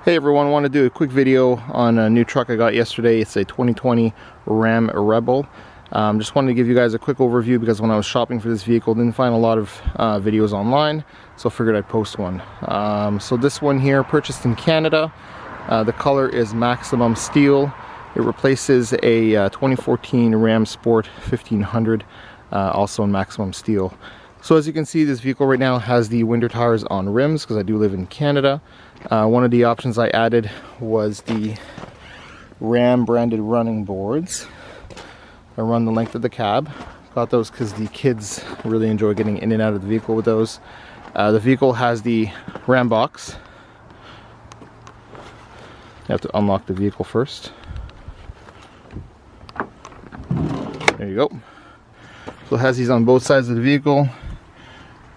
Hey everyone, I want to do a quick video on a new truck I got yesterday. It's a 2020 Ram Rebel. Just wanted to give you guys a quick overview because when I was shopping for this vehicle, didn't find a lot of videos online, so figured I'd post one. So this one here, purchased in Canada. The color is Maximum Steel. It replaces a 2014 Ram Sport 1500, also in Maximum Steel. So as you can see, this vehicle right now has the winter tires on rims because I do live in Canada. One of the options I added was the Ram branded running boards. I run the length of the cab. Got those because the kids really enjoy getting in and out of the vehicle with those. The vehicle has the RAMBOX. You have to unlock the vehicle first. There you go. So it has these on both sides of the vehicle.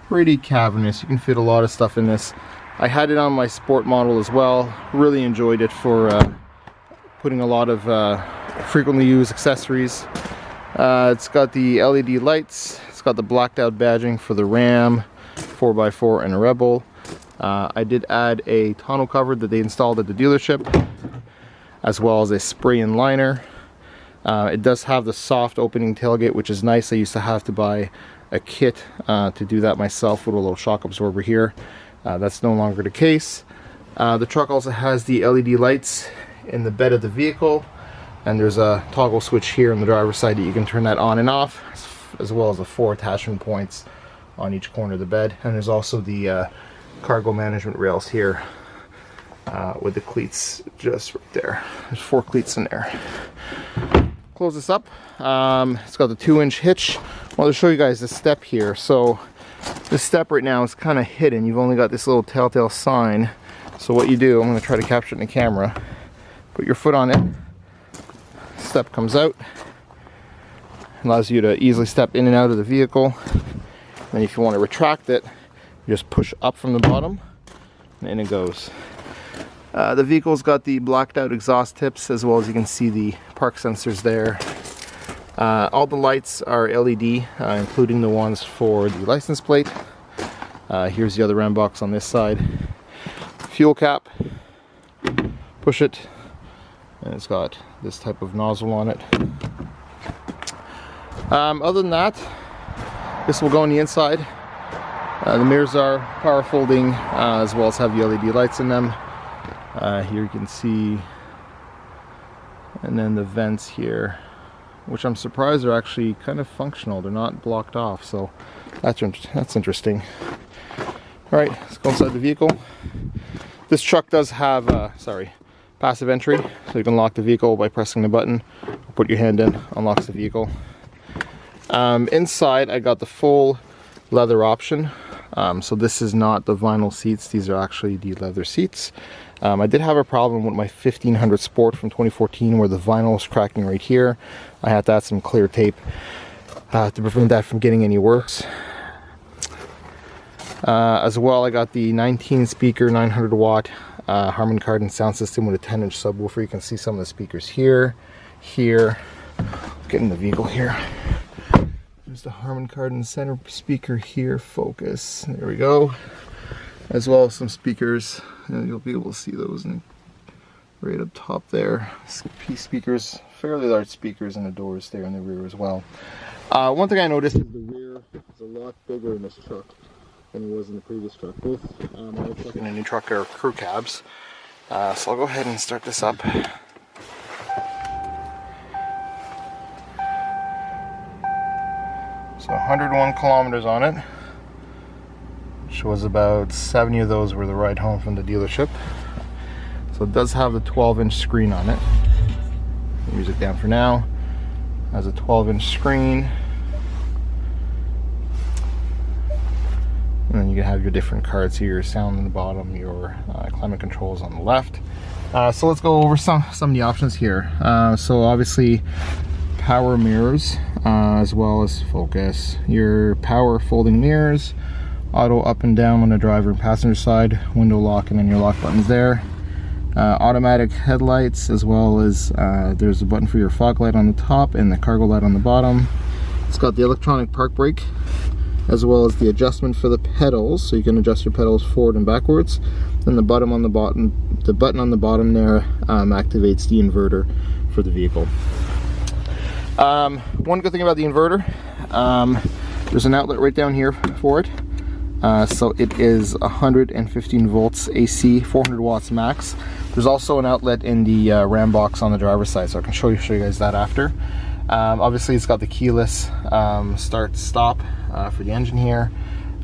Pretty cavernous. You can fit a lot of stuff in this. I had it on my sport model as well. Really enjoyed it for putting a lot of frequently used accessories. It's got the LED lights. It's got the blacked out badging for the Ram 4x4 and a Rebel. I did add a tonneau cover that they installed at the dealership, as well as a spray-in liner. It does have the soft opening tailgate, which is nice. I used to have to buy a kit to do that myself with a little shock absorber here. That's no longer the case. The truck also has the LED lights in the bed of the vehicle, and there's a toggle switch here on the driver's side that you can turn that on and off, as well as the 4 attachment points on each corner of the bed. And there's also the cargo management rails here with the cleats just right there. There's 4 cleats in there. Close this up. It's got the 2-inch hitch. I want to show you guys the step here. So this step right now is kind of hidden. You've only got this little telltale sign. So what you do, I'm going to try to capture it in the camera. Put your foot on it. Step comes out. Allows you to easily step in and out of the vehicle. And if you want to retract it, you just push up from the bottom and in it goes. The vehicle's got the blacked out exhaust tips, as well as you can see the park sensors there. All the lights are LED, including the ones for the license plate. Here's the other RAMBOX on this side. Fuel cap, push it, and it's got this type of nozzle on it. Other than that, this will go on the inside. The mirrors are power folding, as well as have the LED lights in them. Here you can see, and then the vents here, which I'm surprised are actually kind of functional. They're not blocked off, so that's interesting. All right, let's go inside the vehicle. This truck does have passive entry, so you can lock the vehicle by pressing the button. Put your hand in, unlocks the vehicle. Inside, I got the full leather option. So this is not the vinyl seats, these are actually the leather seats. I did have a problem with my 1500 Sport from 2014 where the vinyl was cracking right here. I had to add some clear tape to prevent that from getting any worse. As well, I got the 19 speaker 900 watt Harmon Kardon sound system with a 10-inch subwoofer. You can see some of the speakers here. Get in the vehicle here. There's the Harmon Kardon center speaker here, focus. There we go. As well as some speakers. You'll be able to see those right up top there. Piece speakers, fairly large speakers, and the doors there in the rear as well. One thing I noticed is the rear is a lot bigger in this truck than it was in the previous truck. Both my truck and the new truck are crew cabs. So I'll go ahead and start this up. So 101 kilometers on it, which was about 70 of those were the ride home from the dealership. So it does have the 12-inch screen on it. Music down for now. Has a 12-inch screen. And then you can have your different cards here, your sound on the bottom, your climate controls on the left. So let's go over some of the options here. So obviously power mirrors, as well as focus, your power folding mirrors, auto up and down on the driver and passenger side, window lock, and then your lock buttons there. Automatic headlights, as well as there's a button for your fog light on the top and the cargo light on the bottom. It's got the electronic park brake, as well as the adjustment for the pedals, so you can adjust your pedals forward and backwards. Then the button on the bottom there activates the inverter for the vehicle. One good thing about the inverter, there's an outlet right down here for it. So it is 115 volts AC, 400 watts max. There's also an outlet in the RAM box on the driver's side, so I can show you guys that after. Obviously it's got the keyless start stop for the engine here.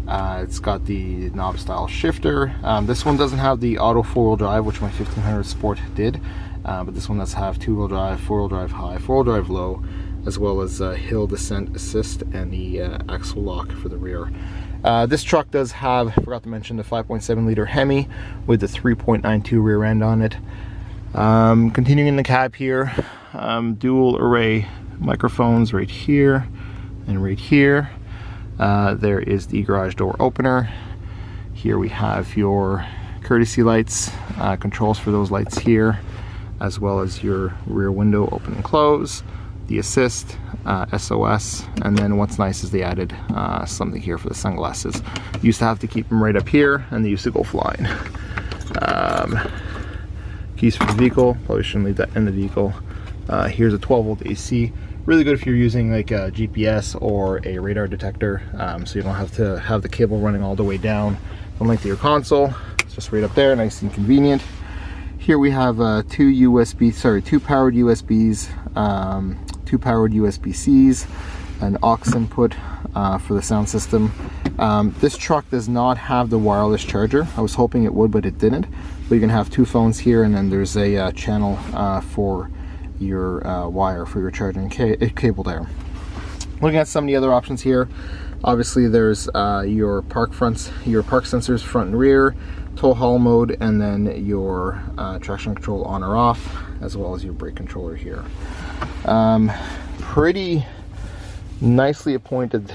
It's got the knob style shifter. This one doesn't have the auto 4-wheel drive, which my 1500 Sport did, but this one does have 2-wheel drive, 4-wheel drive high, 4-wheel drive low, as well as hill descent assist and the axle lock for the rear. This truck does have, I forgot to mention, the 5.7 liter HEMI with the 3.92 rear end on it. Continuing in the cab here, dual array microphones right here and right here. There is the garage door opener. Here we have your courtesy lights, controls for those lights here, as well as your rear window open and close, the assist, SOS, and then what's nice is they added something here for the sunglasses. You used to have to keep them right up here, and they used to go flying. Keys for the vehicle, probably shouldn't leave that in the vehicle. Here's a 12 volt AC. Really good if you're using like a GPS or a radar detector, so you don't have to have the cable running all the way down the length of your console. It's just right up there, nice and convenient. Here we have two powered USBs, 2 powered USB-Cs, an aux input for the sound system. This truck does not have the wireless charger. I was hoping it would, but it didn't. But you can have 2 phones here, and then there's a channel for your wire for your charging cable there. Looking at some of the other options here, obviously there's your park sensors front and rear, tow haul mode, and then your traction control on or off, as well as your brake controller here. Pretty nicely appointed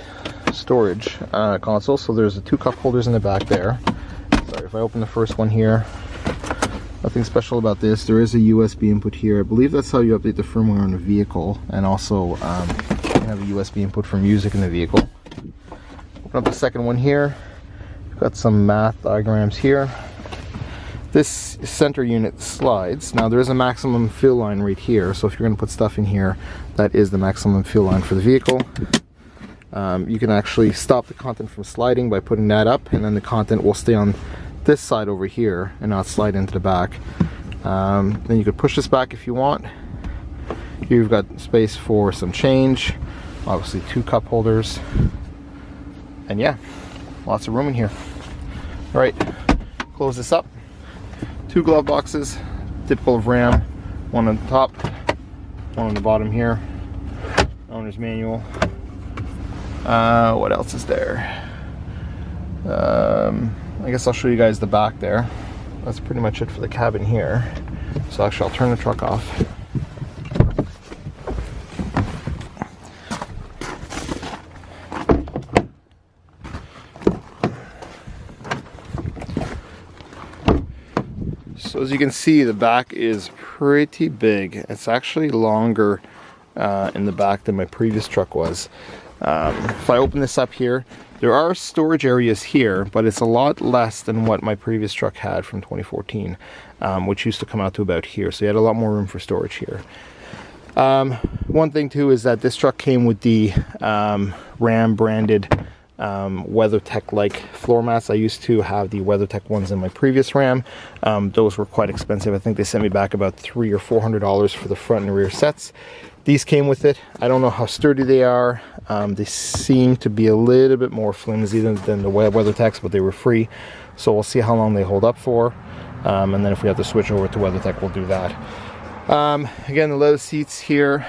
storage console. So there's the 2 cup holders in the back there. Sorry, if I open the first one here, nothing special about this. There is a USB input here. I believe that's how you update the firmware on the vehicle, and also you can have a USB input for music in the vehicle. Open up the second one here. We've got some math diagrams here. This center unit slides. Now there is a maximum fill line right here, so if you're going to put stuff in here, that is the maximum fill line for the vehicle. You can actually stop the content from sliding by putting that up, and then the content will stay on this side over here and not slide into the back. Then you could push this back if you want. Here you've got space for some change, obviously 2 cup holders, and yeah, lots of room in here. All right, close this up. 2 glove boxes, typical of Ram. One on the top, one on the bottom here. Owner's manual. What else is there? I guess I'll show you guys the back there. That's pretty much it for the cabin here. So actually I'll turn the truck off. So as you can see, the back is pretty big. It's actually longer in the back than my previous truck was. If I open this up here, there are storage areas here, but it's a lot less than what my previous truck had from 2014, which used to come out to about here. So you had a lot more room for storage here. One thing too is that this truck came with the Ram branded WeatherTech-like floor mats. I used to have the WeatherTech ones in my previous Ram. Those were quite expensive. I think they sent me back about $300 or $400 for the front and rear sets. These came with it. I don't know how sturdy they are. They seem to be a little bit more flimsy than the WeatherTechs, but they were free. So we'll see how long they hold up for. And then if we have to switch over to WeatherTech, we'll do that. Again, the leather seats here.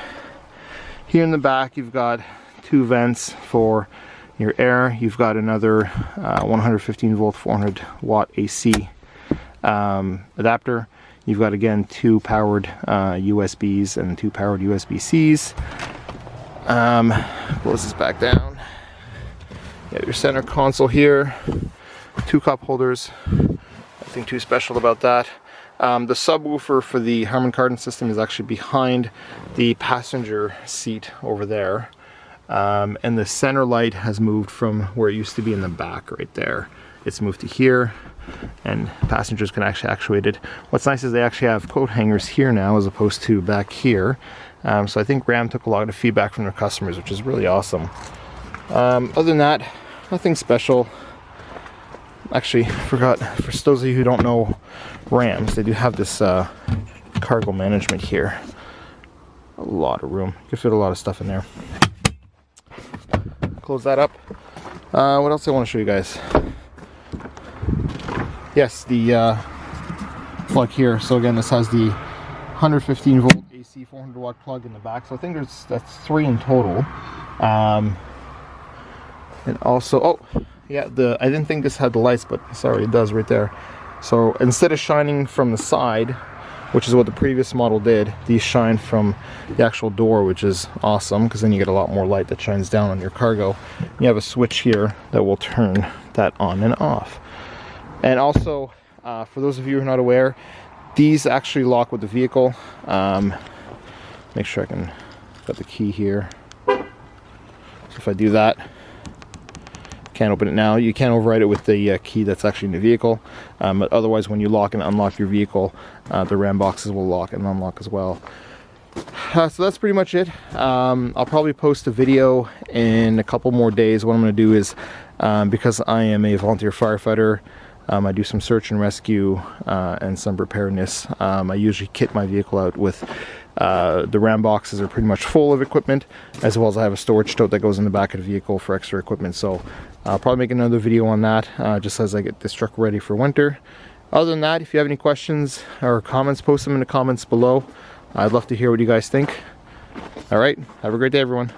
Here in the back, you've got 2 vents for your air. You've got another 115 volt 400 watt AC adapter. You've got again 2 powered USBs and 2 powered USB-Cs. Close this back down. You have your center console here, 2 cup holders. Nothing too special about that. The subwoofer for the Harmon Kardon system is actually behind the passenger seat over there. And the center light has moved from where it used to be in the back right there. It's moved to here. and passengers can actually actuate it. What's nice is they actually have coat hangers here now as opposed to back here. So I think Ram took a lot of feedback from their customers, which is really awesome. Other than that, nothing special. Actually, I forgot, for those of you who don't know Rams, they do have this cargo management here. A lot of room. You can fit a lot of stuff in there. Close that up. What else I want to show you guys? Yes, the plug here. So again, this has the 115 volt AC 400 watt plug in the back. So I think that's 3 in total. And also, oh yeah, I didn't think this had the lights, but sorry, it does right there. So instead of shining from the side, which is what the previous model did, these shine from the actual door, which is awesome because then you get a lot more light that shines down on your cargo. You have a switch here that will turn that on and off. And also, for those of you who are not aware, these actually lock with the vehicle. Make sure I can got the key here. So if I do that, can't open it now. You can't override it with the key that's actually in the vehicle. But otherwise, when you lock and unlock your vehicle, the RAM boxes will lock and unlock as well. So that's pretty much it. I'll probably post a video in a couple more days. What I'm going to do is, because I am a volunteer firefighter, I do some search and rescue and some preparedness. I usually kit my vehicle out with the RAM boxes are pretty much full of equipment, as well as I have a storage tote that goes in the back of the vehicle for extra equipment. So I'll probably make another video on that just as I get this truck ready for winter. Other than that, if you have any questions or comments, post them in the comments below. I'd love to hear what you guys think. All right, have a great day, everyone.